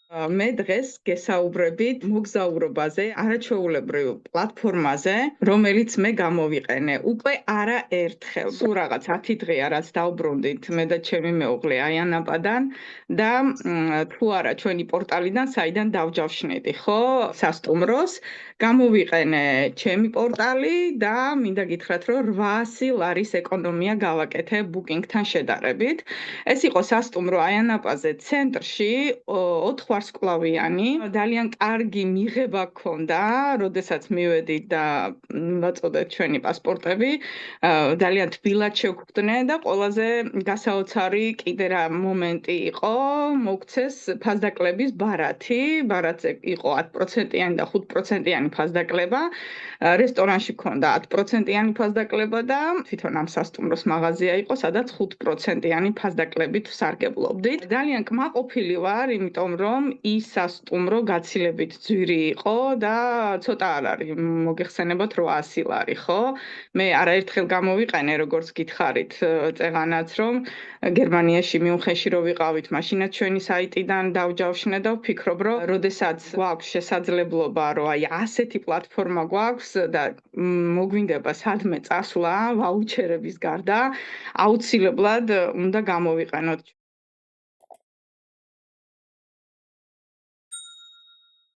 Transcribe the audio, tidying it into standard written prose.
მე დღეს გესაუბრებით მოგზაურობაზე, არაჩვეულებრივ პლატფორმაზე, რომელიც მე გამოვიყენე უკვე არაერთხელ. სულ რაღაც 10 დღეა, რაც დავბრუნდით მე და ჩემი მეუღლე აიანაპადან და თუ არა ჩვენი პორტალიდან, საიდან დავჯავშნედი, ხო, სასტუმროს, გამოვიყენე ჩემი პორტალი და მინდა გითხრათ, რომ 800 ლარის ეკონომია გავაკეთე Booking-თან შედარებით. ეს იყო სასტუმრო აიანაპაზე ცენტრში, 4 ვარსკვლავიანი, ძალიან კარგი მიღება ჰქონდა, როდესაც მივედით და ვაწოდეთ ჩვენი პასპორტები, ძალიან თბილად შევხვდნენ და ყველაზე გასაოცარი კიდე რა მომენტი იყო, მოგცეს ფასდაკლების ბარათი, ბარათზე იყო 10%-იანი და 5%-იანი ფასდაკლება, რესტორანში ჰქონდა 10%-იანი ფასდაკლება და თვითონ ამ სასტუმროს მაღაზია იყო, სადაც 5%-იანი ფასდაკლებით ვსარგებლობდით. ძალიან კმაყოფილი ვარ, იმიტომ რომ ის სასტუმრო გაცილებით ძვირი იყო და ცოტა არ არის, მოგეხსენებათ 800 ლარი, ხო? მე არაერთხელ გამოვიყენე, როგორც გითხარით, წეღანაც, რომ გერმანიაში მიუნხენში რო ვიყავით, მაშინაც ჩვენი საიტიდან დავჯავშნე და ვფიქრობ, რომ როდესაც გვაქვს შესაძლებლობა, რომ აი ასეთი პლატფორმა გვაქვს და მოგვინდება სადმე წასვლა, ვაუჩერების გარდა, აუცილებლად უნდა გამოვიყენოთ.